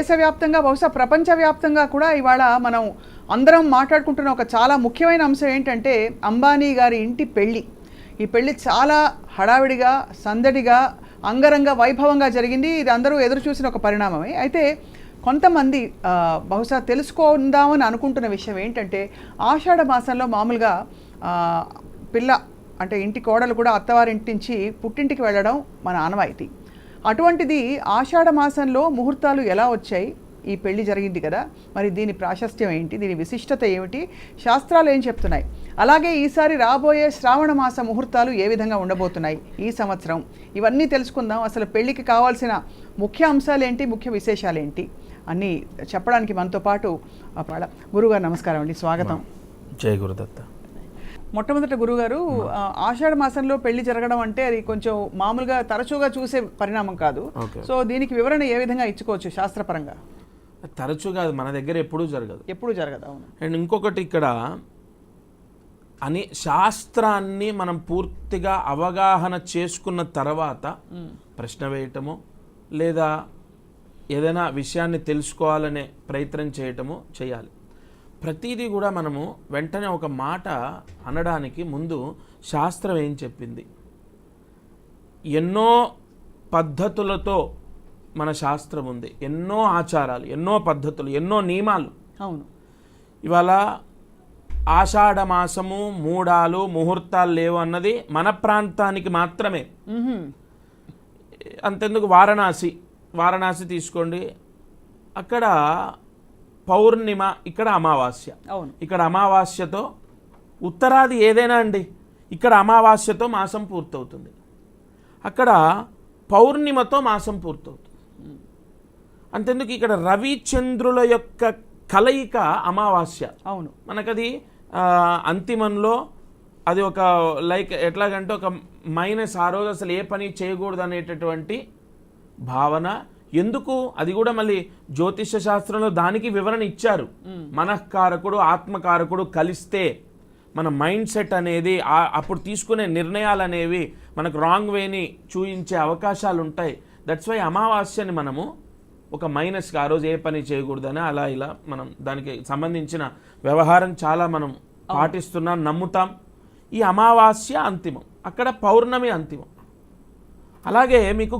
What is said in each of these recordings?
దేశవ్యాప్తంగా బహుశా ప్రపంచవ్యాప్తంగా కూడా ఇవాళ మనం అందరం మాట్లాడుకుంటున్న ఒక చాలా ముఖ్యమైన అంశం ఏంటంటే అంబానీ గారి ఇంటి పెళ్ళి. ఈ పెళ్ళి చాలా హడావిడిగా సందడిగా అంగరంగ వైభవంగా జరిగింది. ఇది అందరూ ఎదురు చూసిన ఒక పరిణామమే. అయితే కొంతమంది బహుశా తెలుసుకుందామని అనుకుంటున్న విషయం ఏంటంటే ఆషాఢ మాసంలో మామూలుగా పిల్ల అంటే ఇంటి కోడలు కూడా అత్తవారింటి నుంచి పుట్టింటికి వెళ్ళడం మన ఆనవాయితీ. అటువంటిది ఆషాఢ మాసంలో ముహూర్తాలు ఎలా వచ్చాయి? ఈ పెళ్లి జరిగింది కదా, మరి దీని ప్రాశస్త్యం ఏంటి, దీని విశిష్టత ఏమిటి, శాస్త్రాలు ఏం చెప్తున్నాయి, అలాగే ఈసారి రాబోయే శ్రావణ మాస ముహూర్తాలు ఏ విధంగా ఉండబోతున్నాయి ఈ సంవత్సరం, ఇవన్నీ తెలుసుకుందాం. అసలు పెళ్లికి కావాల్సిన ముఖ్య అంశాలు ఏంటి, ముఖ్య విశేషాలు ఏంటి అన్నీ చెప్పడానికి మనతో పాటు గురుగారు నమస్కారం అండి, స్వాగతం. జై గురుదత్త. మొట్టమొదట గురుగారు, ఆషాఢ మాసంలో పెళ్లి జరగడం అంటే అది కొంచెం మామూలుగా తరచుగా చూసే పరిణామం కాదు. సో దీనికి వివరణ ఏ విధంగా ఇచ్చుకోవచ్చు శాస్త్రపరంగా? తరచుగా మన దగ్గర ఎప్పుడూ జరగదు. అవును. అండ్ ఇంకొకటి ఇక్కడ శాస్త్రాన్ని మనం పూర్తిగా అవగాహన చేసుకున్న తర్వాత ప్రశ్న వేయటము లేదా ఏదైనా విషయాన్ని తెలుసుకోవాలనే ప్రయత్నం చేయటము చేయాలి. ప్రతిదీ కూడా మనము వెంటనే ఒక మాట అనడానికి ముందు శాస్త్రం ఏం చెప్పింది, ఎన్నో పద్ధతులతో మన శాస్త్రం ఉంది, ఎన్నో ఆచారాలు, ఎన్నో పద్ధతులు, ఎన్నో నియమాలు. అవును. ఇవాళ ఆషాఢ మాసము మూడాలు ముహూర్తాలు లేవు అన్నది మన ప్రాంతానికి మాత్రమే. అంతెందుకు వారణాసి తీసుకోండి, అక్కడ పౌర్ణిమ, ఇక్కడ అమావాస్య. ఇక్కడ అమావాస్యతో ఉత్తరాది ఏదైనా అండి, ఇక్కడ అమావాస్యతో మాసం పూర్తవుతుంది, అక్కడ పౌర్ణిమతో మాసం పూర్తవుతుంది. అంతెందుకు ఇక్కడ రవిచంద్రుల యొక్క కలయిక అమావాస్య. అవును. మనకది అంతిమంలో అది ఒక ఎట్లాగంటే ఒక మైనస్, ఆ రోజు అసలు ఏ పని చేయకూడదు అనేటటువంటి భావన. ఎందుకు అది కూడా మళ్ళీ జ్యోతిష శాస్త్రంలో దానికి వివరణ ఇచ్చారు. మనఃకారకుడు ఆత్మకారకుడు కలిస్తే మన మైండ్ సెట్ అనేది అప్పుడు తీసుకునే నిర్ణయాలు అనేవి మనకు రాంగ్ వేని చూయించే అవకాశాలు ఉంటాయి. దట్స్ వై అమావాస్యని మనము ఒక మైనస్గా ఆ రోజు ఏ పని చేయకూడదని అలా ఇలా మనం దానికి సంబంధించిన వ్యవహారం చాలా మనం పాటిస్తున్నాం, నమ్ముతాం. ఈ అమావాస్య అంతిమం, అక్కడ పౌర్ణమి అంతిమం. అలాగే మీకు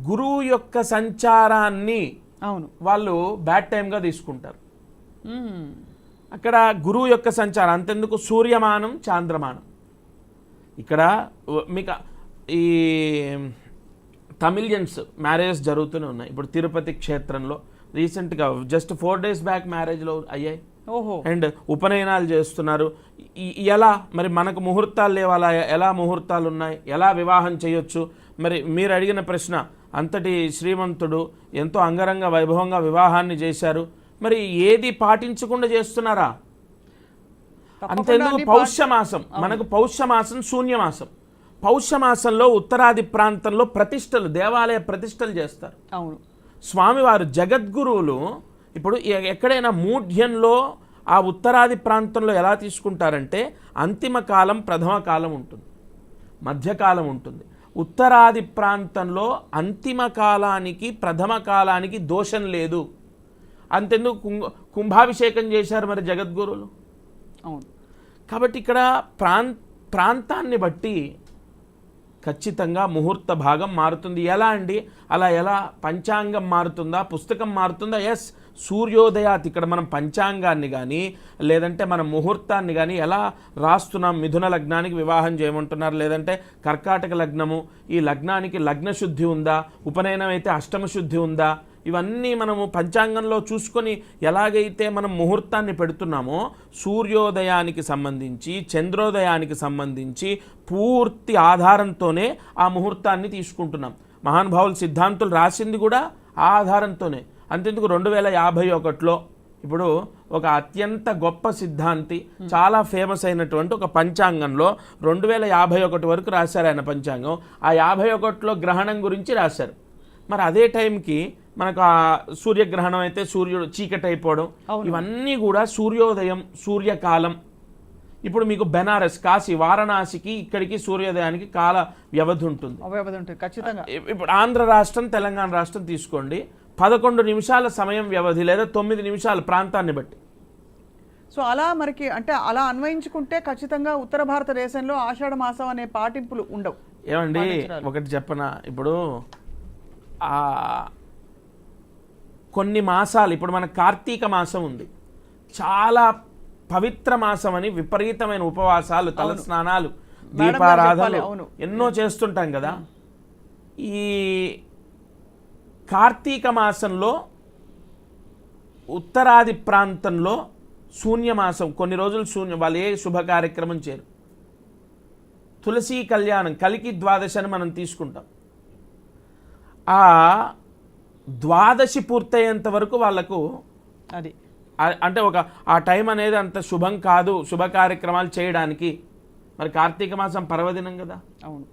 గురువు యొక్క సంచారాన్ని వాళ్ళు బ్యాడ్ టైంగా తీసుకుంటారు. అక్కడ గురువు యొక్క సంచారం అంతెందుకు, సూర్యమానం చాంద్రమానం. ఇక్కడ మీకు ఈ తమిళియన్స్ మ్యారేజెస్ జరుగుతూనే ఉన్నాయి. ఇప్పుడు తిరుపతి క్షేత్రంలో రీసెంట్గా జస్ట్ 4 days బ్యాక్ మ్యారేజ్లో అయ్యాయి. అండ్ ఉపనయనాలు చేస్తున్నారు. ఎలా మరి మనకు ముహూర్తాలు లేవాలా, ఎలా ముహూర్తాలు ఉన్నాయి, ఎలా వివాహం చేయొచ్చు? మరి మీరు అడిగిన ప్రశ్న, అంతటి శ్రీమంతుడు ఎంతో అంగరంగ వైభవంగా వివాహాన్ని చేశారు, మరి ఏది పాటించకుండా చేస్తున్నారా? అంతేందుకు పౌష్యమాసం, మనకు పౌష్యమాసం శూన్యమాసం. పౌష్యమాసంలో ఉత్తరాది ప్రాంతంలో ప్రతిష్టలు, దేవాలయ ప్రతిష్టలు చేస్తారు. అవును. స్వామివారు జగద్గురువులు ఇప్పుడు ఎక్కడైనా మూఢ్యంలో ఆ ఉత్తరాది ప్రాంతంలో ఎలా తీసుకుంటారంటే అంతిమ కాలం, ప్రథమ కాలం ఉంటుంది, మధ్యకాలం ఉంటుంది. ఉత్తరాది ప్రాంతంలో అంతిమ కాలానికి ప్రథమ కాలానికి దోషం లేదు. అంతెందుకు కుంభాభిషేకం చేశారు మరి జగద్గురువులు. అవును. కాబట్టి ఇక్కడ ప్రాంతాన్ని బట్టి ఖచ్చితంగా ముహూర్త భాగం మారుతుంది. ఎలా అండి, అలా ఎలా పంచాంగం మారుతుందా, పుస్తకం మారుతుందా? ఎస్, సూర్యోదయాత్. ఇక్కడ మనం పంచాంగాన్ని కానీ లేదంటే మనం ముహూర్తాన్ని కానీ ఎలా రాస్తున్నాం? మిథున లగ్నానికి వివాహం చేయమంటున్నారు, లేదంటే కర్కాటక లగ్నము, ఈ లగ్నానికి లగ్నశుద్ధి ఉందా, ఉపనయనం అయితే అష్టమ శుద్ధి ఉందా, ఇవన్నీ మనము పంచాంగంలో చూసుకొని ఎలాగైతే మనం ముహూర్తాన్ని పెడుతున్నామో సూర్యోదయానికి సంబంధించి చంద్రోదయానికి సంబంధించి పూర్తి ఆధారంతోనే ఆ ముహూర్తాన్ని తీసుకుంటున్నాం. మహానుభావులు సిద్ధాంతులు రాసింది కూడా ఆ ఆధారంతోనే. అంతెందుకు 2051లో ఇప్పుడు ఒక అత్యంత గొప్ప సిద్ధాంతి, చాలా ఫేమస్ అయినటువంటి ఒక పంచాంగంలో 2051 వరకు రాశారు ఆయన పంచాంగం. ఆ 51లో గ్రహణం గురించి రాశారు. మరి అదే టైంకి మనకు ఆ సూర్యగ్రహణం అయితే సూర్యుడు చీకటి అయిపోవడం, ఇవన్నీ కూడా సూర్యోదయం, సూర్యకాలం. ఇప్పుడు మీకు బెనారస్, కాశీ, వారణాసికి ఇక్కడికి సూర్యోదయానికి కాల వ్యవధి ఉంటుంది. ఖచ్చితంగా. ఇప్పుడు ఆంధ్ర రాష్ట్రం, తెలంగాణ రాష్ట్రం తీసుకోండి, 11 నిమిషాల సమయం వ్యవధి లేదా 9 నిమిషాలు ప్రాంతాన్ని బట్టి. సో అలా మనకి అంటే అలా అన్వయించుకుంటే ఖచ్చితంగా ఉత్తర భారతదేశంలో ఆషాఢ మాసం అనే పాటింపులు ఉండవు. ఏమండి ఒకటి చెప్పనా, ఇప్పుడు కొన్ని మాసాలు, ఇప్పుడు మన కార్తీక మాసం ఉంది, చాలా పవిత్ర మాసం అని విపరీతమైన ఉపవాసాలు, తల స్నానాలు, దీపారాధనలు ఎన్నో చేస్తుంటాం కదా. ఈ కార్తీక మాసంలో ఉత్తరాది ప్రాంతంలో శూన్యమాసం, కొన్ని రోజులు శూన్యం, వాళ్ళు ఏ శుభ కార్యక్రమం చేయరు. తులసీ కళ్యాణం, కలికి ద్వాదశి అని మనం తీసుకుంటాం. ఆ ద్వాదశి పూర్తయ్యేంత వరకు వాళ్ళకు అది అంటే ఆ టైం అనేది అంత శుభం కాదు శుభ కార్యక్రమాలు చేయడానికి. మరి కార్తీక మాసం పర్వదినం కదా. అవును,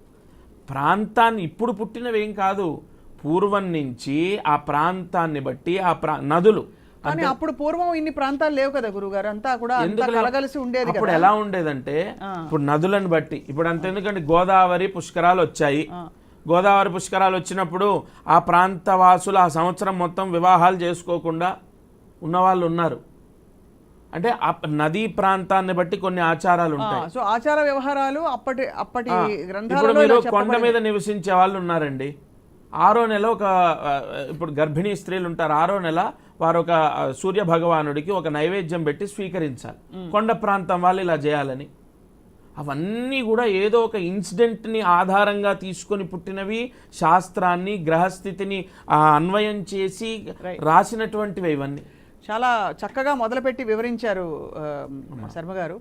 ప్రాంతాన్ని ఇప్పుడు పుట్టినవి ఏం కాదు, పూర్వం నుంచి ఆ ప్రాంతాన్ని బట్టి నదులు. కానీ అప్పుడు పూర్వం ఇన్ని ప్రాంతాలు లేవు కదా గురుగారు, అంతా కూడా కలగలిసి ఉండేది. అప్పుడు ఎలా ఉండేదంటే ఇప్పుడు నదులను బట్టి, ఇప్పుడు అంత ఎందుకంటే గోదావరి పుష్కరాలు వచ్చాయి. గోదావరి పుష్కరాలు వచ్చినప్పుడు ఆ ప్రాంత వాసులు ఆ సంవత్సరం మొత్తం వివాహాలు చేసుకోకుండా ఉన్నవాళ్ళు ఉన్నారు. అంటే నదీ ప్రాంతాన్ని బట్టి కొన్ని ఆచారాలు ఉంటాయి. సో ఆచార వ్యవహారాలు అప్పటి ఇప్పుడు మీరు కొండ మీద నివసించే వాళ్ళు ఉన్నారండి. 6వ నెల ఇప్పుడు గర్భిణీ స్త్రీలు ఉంటారు, 6వ నెల వారు ఒక సూర్య భగవానుడికి ఒక నైవేద్యం పెట్టి స్వీకరించాలి. కొండ ప్రాంతం వాళ్ళు ఇలా చేయాలని. అవన్నీ కూడా ఏదో ఒక ఇన్సిడెంట్ని ఆధారంగా తీసుకొని పుట్టినవి, శాస్త్రాన్ని గ్రహస్థితిని అన్వయం చేసి రాసినటువంటివి ఇవన్నీ. చాలా చక్కగా మొదలుపెట్టి వివరించారు శర్మ గారు.